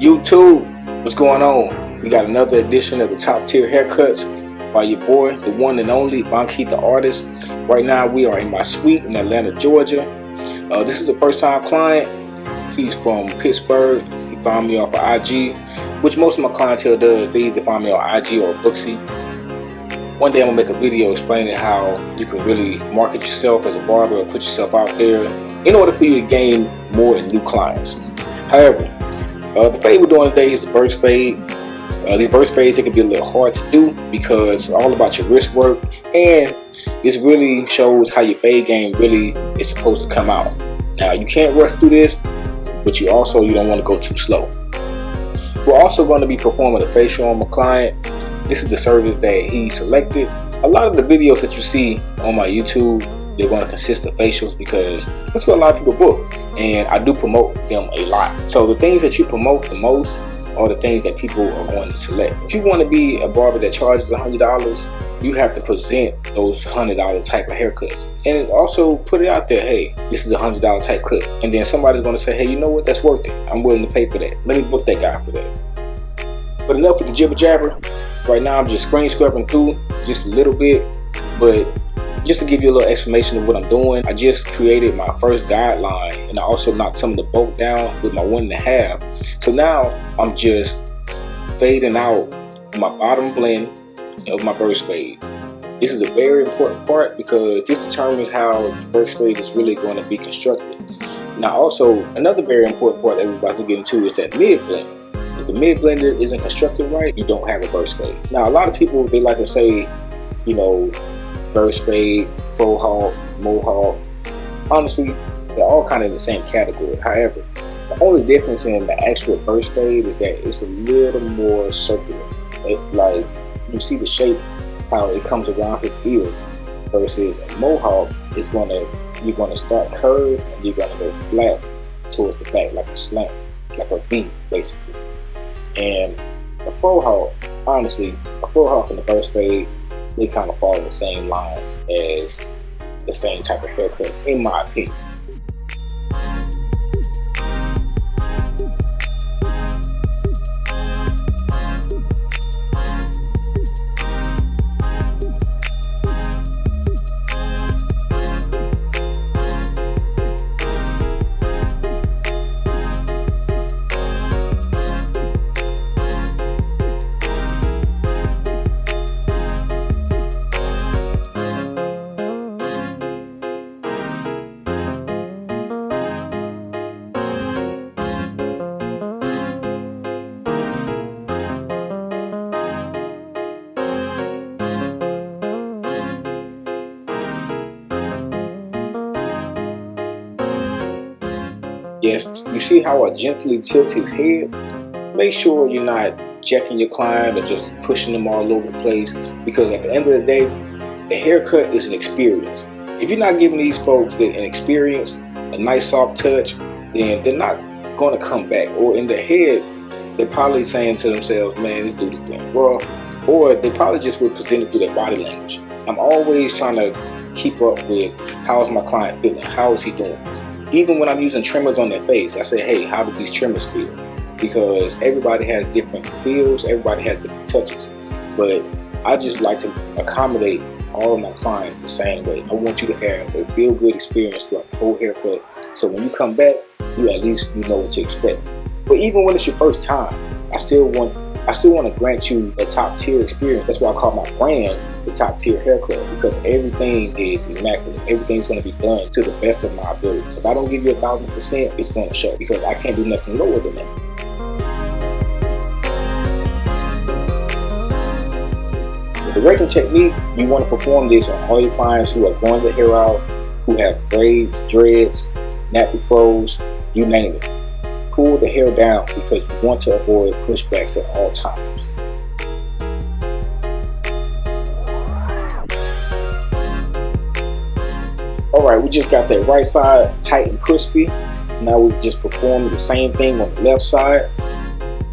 YouTube, what's going on? We got another edition of the Top Tier Haircuts by your boy, the one and only Banky the Artist. Right now we are in my suite in Atlanta, Georgia. This is a first time client. He's from Pittsburgh. He found me off of IG, which most of my clientele does. They either find me on IG or Booksy. One day I'm gonna make a video explaining how you can really market yourself as a barber or put yourself out there in order for you to gain more and new clients. However, the fade we're doing today is the burst fade. These burst fades, they can be a little hard to do because it's all about your wrist work, and this really shows how your fade game really is supposed to come out. Now you can't rush through this, but you don't want to go too slow. We're also going to be performing a facial on my client. This is the service that he selected. A lot of the videos that you see on my YouTube, they're going to consist of facials because that's what a lot of people book, and I do promote them a lot. So the things that you promote the most are the things that people are going to select. If you want to be a barber that charges $100, you have to present those $100 type of haircuts and also put it out there. Hey, this is a $100 type cut, and then somebody's going to say, hey, you know what, that's worth it. I'm willing to pay for that. Let me book that guy for that. But enough with the jibber jabber. Right now I'm just screen scrubbing through just a little bit, but just to give you a little explanation of what I'm doing, I just created my first guideline, and I also knocked some of the bulk down with my 1.5. So now I'm just fading out my bottom blend of my burst fade. This is a very important part because this determines how the burst fade is really going to be constructed. Now also, another very important part that we're about to get into is that mid blend. If the mid blender isn't constructed right, you don't have a burst fade. Now a lot of people, they like to say, you know, burst fade, faux hawk, mohawk. Honestly, they're all kind of in the same category. However, the only difference in the actual burst fade is that it's a little more circular. Like, you see the shape, how it comes around his ear, versus a mohawk is you're gonna start curved and you're gonna go flat towards the back, like a slant, like a V, basically. And a faux hawk, honestly, a faux hawk and the burst fade, they kind of follow the same lines as the same type of haircut, in my opinion. Yes, you see how I gently tilt his head? Make sure you're not jacking your client or just pushing them all over the place, because at the end of the day, the haircut is an experience. If you're not giving these folks an experience, a nice soft touch, then they're not going to come back. Or in their head, they're probably saying to themselves, man, this dude is being rough. Or they probably just would present it through their body language. I'm always trying to keep up with how's my client feeling, how is he doing. Even when I'm using trimmers on their face, I say, hey, how do these trimmers feel? Because everybody has different feels, everybody has different touches. But I just like to accommodate all of my clients the same way. I want you to have a feel-good experience for a whole haircut. So when you come back, you at least know what to expect. But even when it's your first time, I still want to grant you a top tier experience. That's why I call my brand the Top Tier Haircut, because everything is immaculate. Everything's going to be done to the best of my ability. If I don't give you 1,000%, it's going to show, because I can't do nothing lower than that. With the raking technique, you want to perform this on all your clients who are growing their hair out, who have braids, dreads, nappy froze, you name it. Pull the hair down because you want to avoid pushbacks at all times. Alright, we just got that right side tight and crispy. Now we just perform the same thing on the left side.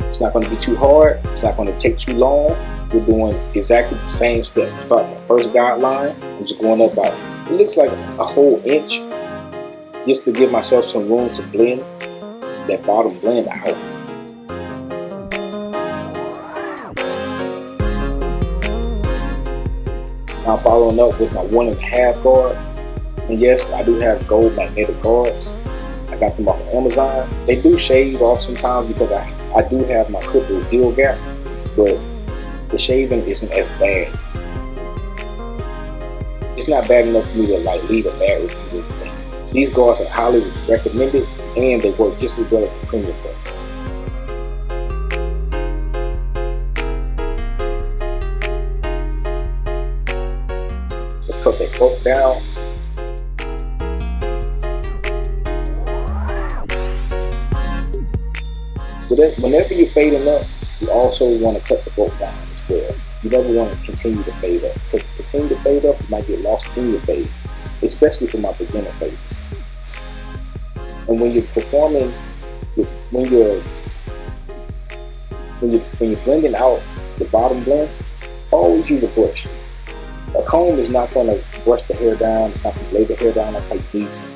It's not going to be too hard. It's not going to take too long. We're doing exactly the same steps. Start my first guideline. I'm just going up about, it looks like a whole inch, just to give myself some room to blend that bottom blend out. I'm following up with my 1.5 guard. And yes, I do have gold magnetic guards. I got them off of Amazon. They do shave off sometimes because I do have my clipper zero gap, but the shaving isn't as bad. It's not bad enough for me to like leave a bad review. These guards are highly recommended and they work just as well as the premium guards. Let's cut that bolt down. Whenever you're fading up, you also want to cut the bolt down as well. You never want to continue to fade up, because if you continue to fade up, you might get lost in your fade, especially for my beginner faders. And when you're performing, when you're blending out the bottom blend, always use a brush. A comb is not going to brush the hair down. It's not going to lay the hair down like it needs to.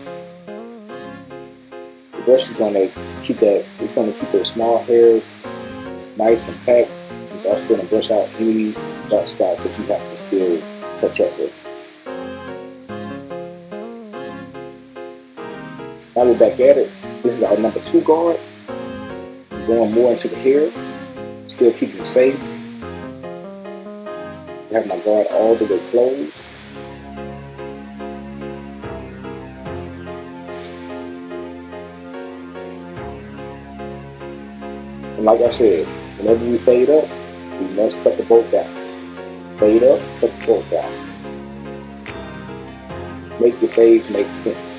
The brush is going to keep that. It's going to keep those small hairs nice and packed. It's also going to brush out any dark spots that you have to still touch up with. Now we're back at it. This is our number 2 guard. I'm going more into the hair, still keeping it safe. I have my guard all the way closed. And like I said, whenever we fade up, we must cut the bolt down. Fade up, cut the bolt down. Make your fades make sense.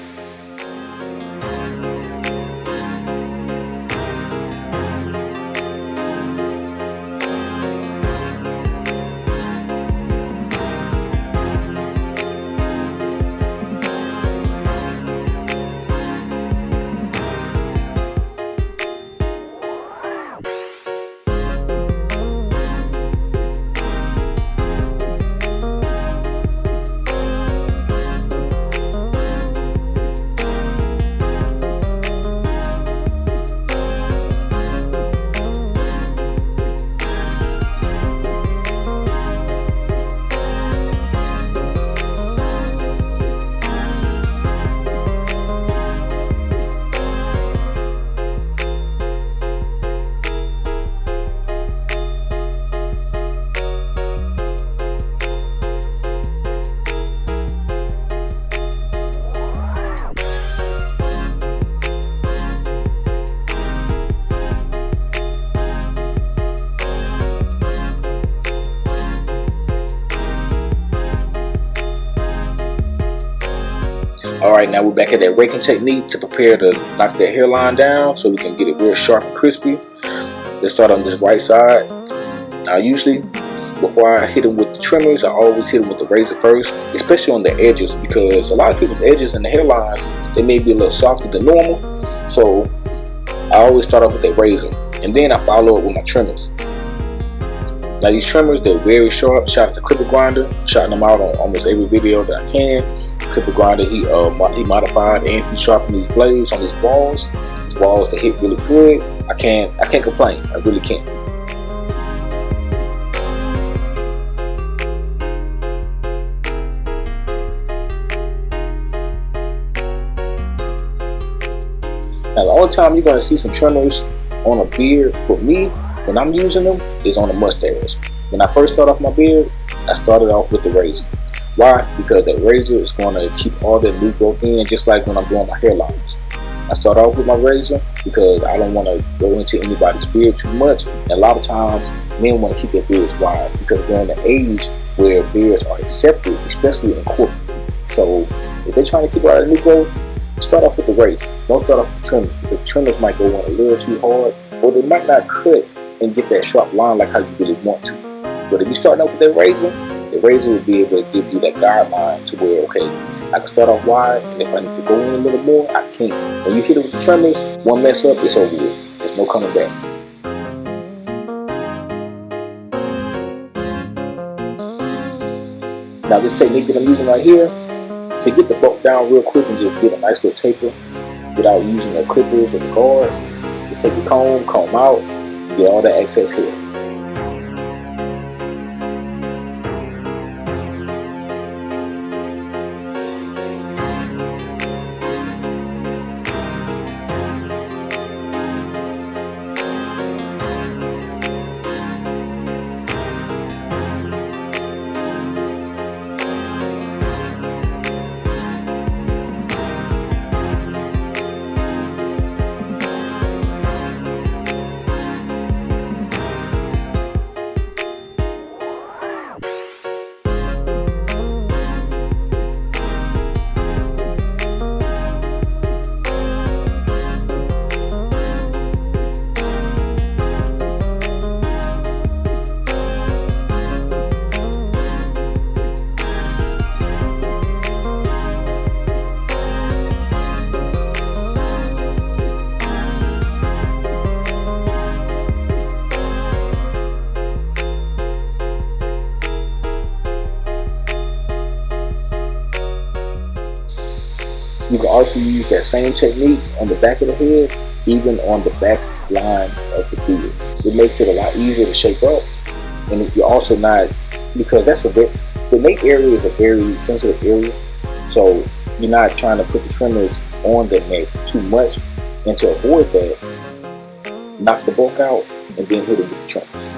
Alright, now we're back at that raking technique to prepare to knock that hairline down so we can get it real sharp and crispy. Let's start on this right side. Now usually, before I hit them with the trimmers, I always hit them with the razor first, especially on the edges, because a lot of people's edges and the hairlines, they may be a little softer than normal. So I always start off with that razor, and then I follow it with my trimmers. Now these trimmers, they're very sharp. Shout out to Clipper Grinder, shouting them out on almost every video that I can. Clipper Grinder, he modified and he sharpened these blades on these walls. These walls, they hit really good. I can't complain. I really can't. Now the only time you're gonna see some trimmers on a beard for me, when I'm using them, is on the mustache. When I first start off my beard, I started off with the razor. Why? Because that razor is going to keep all that new growth in, just like when I'm doing my hairlines. I start off with my razor because I don't want to go into anybody's beard too much. And a lot of times, men want to keep their beards wide because we're in the age where beards are accepted, especially in corporate. So if they're trying to keep all that new growth, start off with the razor. Don't start off with the trimmers, because the trimmers might go in a little too hard, or they might not cut and get that sharp line like how you really want to. But if you start out with that razor, the razor will be able to give you that guideline to where, okay, I can start off wide, and if I need to go in a little more, I can. When you hit it with the trimmers, one mess up, it's over with. There's no coming back. Now this technique that I'm using right here, to get the bolt down real quick and just get a nice little taper without using the clippers or the guards, just take the comb out, and get all that excess hair. You can also use that same technique on the back of the head, even on the back line of the beard. It makes it a lot easier to shape up, and you're also not, because the nape area is a very sensitive area, so you're not trying to put the trimmers on the nape too much, and to avoid that, knock the bulk out and then hit it with the trimmers.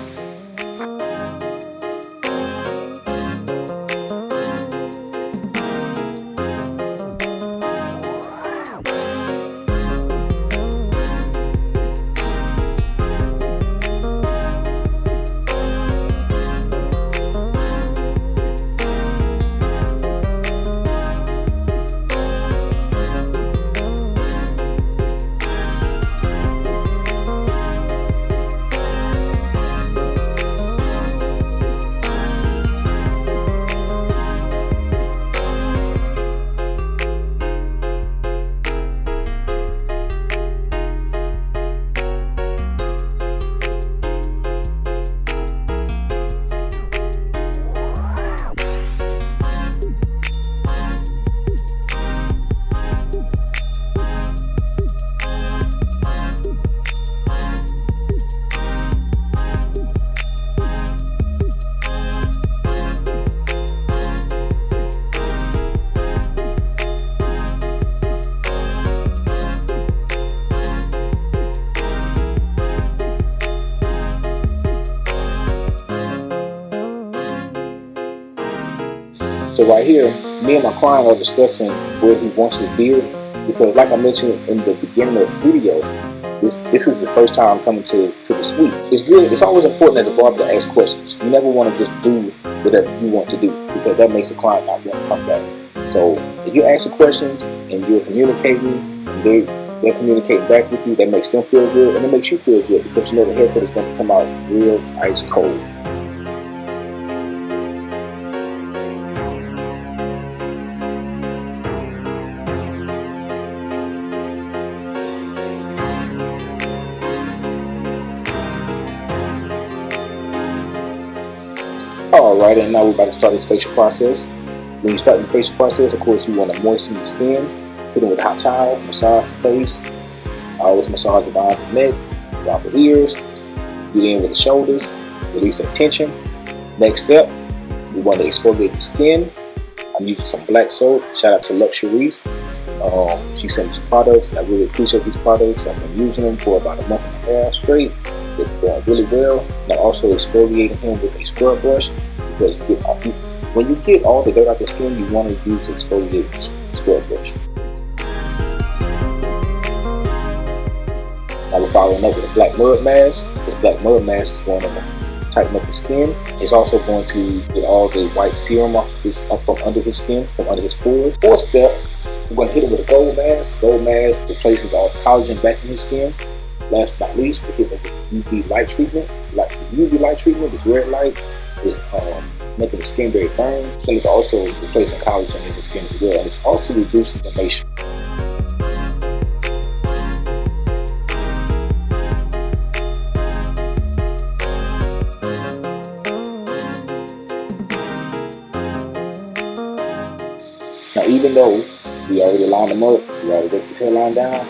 So right here, me and my client are discussing where he wants his beard, because like I mentioned in the beginning of the video, this is the first time I'm coming to the suite. It's good. It's always important as a barber to ask questions. You never want to just do whatever you want to do, because that makes the client not want to come back. So if you ask the questions and you're communicating, and they're communicating back with you, that makes them feel good, and it makes you feel good, because you know the haircut is going to come out real ice cold. Alright, and now we're about to start this facial process. When you start the facial process, of course, you want to moisten the skin, hit it with a hot towel, massage the face. I always massage around the neck, around the ears, get in with the shoulders, release that tension. Next step, we want to exfoliate the skin. I'm using some black soap. Shout out to Luxurious. She sent me some products, and I really appreciate these products. I've been using them for about a month and a half straight. They're going really well. And I'm also exfoliating him with a scrub brush, because when you get all the dirt out the skin, you want to use exfoliate scrub brush. Now we're following up with a black mud mask. This black mud mask is going to tighten up the skin. It's also going to get all the white serum up from under his skin, from under his pores. Fourth step, we're going to hit it with a gold mask. The gold mask replaces all the collagen back in his skin. Last but not least, we hit it with UV light treatment. Like the UV light treatment, this red light is making the skin very firm, and it's also replacing collagen in the skin as well, and it's also reducing inflammation. Now, even though we already lined them up, we already got the hairline down,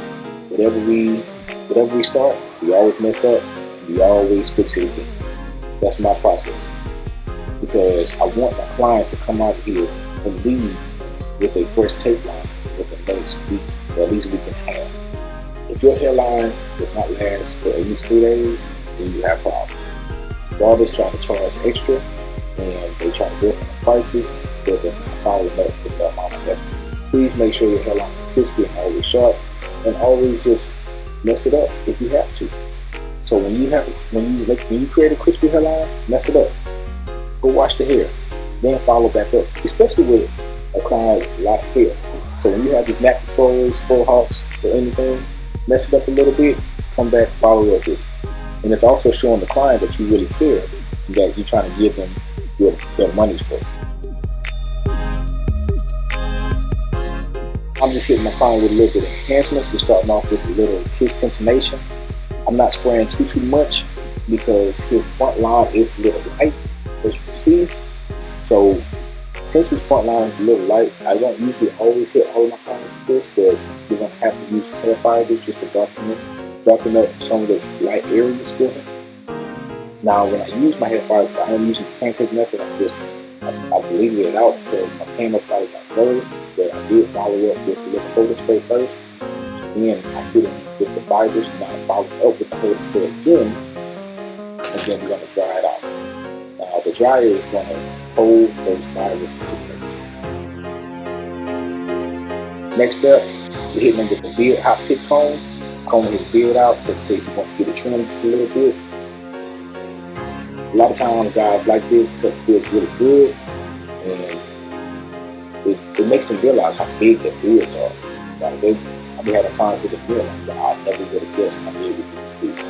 whatever we start, we always mess up, we always fix it again. That's my process, because I want my clients to come out here and leave with a fresh tape line for the next week, or at least a week and a half. If your hairline does not last for at least 3 days, then you have problems. Barbers try to charge extra, and they try to go for the prices, but they're not following up with the amount of effort. Please make sure your hairline is crispy and always sharp, and always just mess it up if you have to. So when you create a crispy hairline, mess it up. Go wash the hair, then follow back up, especially with a client with a lot of hair. So when you have these nappy froze, faux hawks, or anything, mess it up a little bit, come back, follow up with it. And it's also showing the client that you really care, and that you're trying to give them their money's worth. I'm just hitting my client with a little bit of enhancements. We're starting off with a little kiss tensionation. I'm not spraying too much, because his front line is a little light, as you can see. So Since this front line is a little light, I don't usually always hit all of my clients with this, but you're going to have to use some hair fibers just to darken up some of those light areas for him. Now, when I use my hair fibers, I am using the pancake method. I bleeded it out because my camera probably got blurry, but I did follow up with the holder spray first. Then I hit it with the fibers, and I followed up with the holder spray again, and then we're going to dry it out. Now, the dryer is going to hold those fibers into place. Next up, we're hitting them with the beard hot pick comb. Combing his beard out, let's say he wants to get it trimmed just a little bit. A lot of times guys like this because it feels really good, and it makes them realize how big their beards are. Like I've been having clients with a beard, but I never would have guessed my beard would be this big.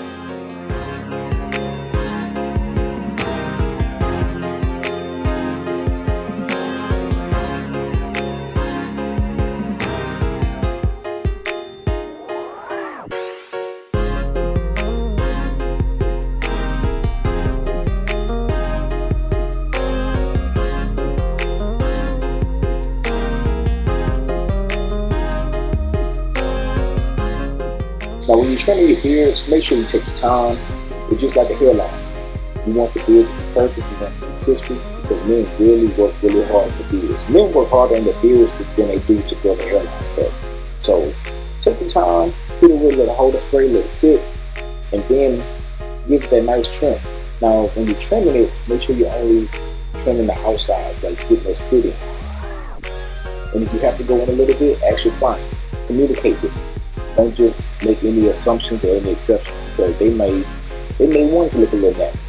Now, when you're trimming your beards, make sure you take the time. It's just like a hairline. You want the beard to be perfect, you want it to be crispy, because men really work really hard on the beards. Men work harder on their beards than they do to grow their hairlines back. So, take the time, hit it with a little holder spray, let it sit, and then give it that nice trim. Now, when you're trimming it, make sure you're only trimming the outside, like getting those split ends. And if you have to go in a little bit, ask your client. Communicate with them. Don't just make any assumptions or any exceptions, because they may want to look a little nasty.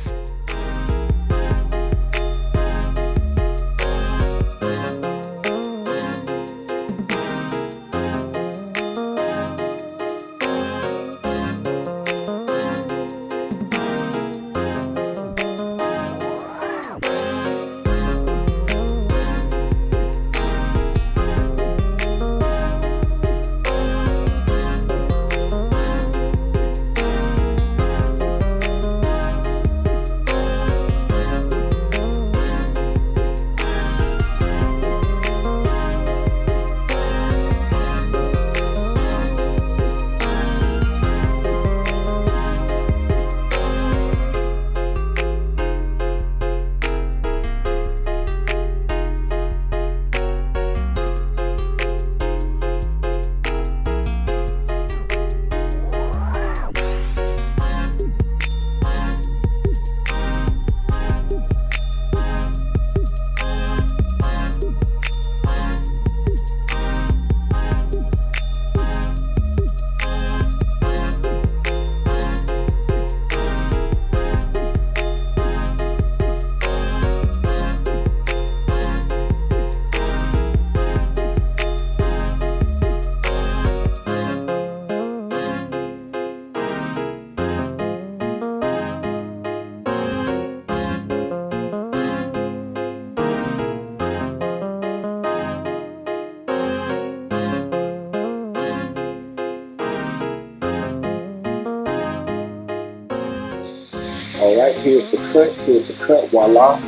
Alright, here's the cut, voila.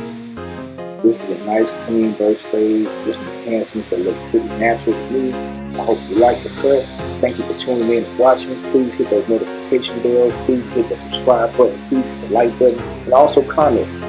This is a nice clean burst fade. This is enhancements that look pretty natural to me. I hope you like the cut. Thank you for tuning in and watching. Please hit those notification bells. Please hit the subscribe button. Please hit the like button. And also comment.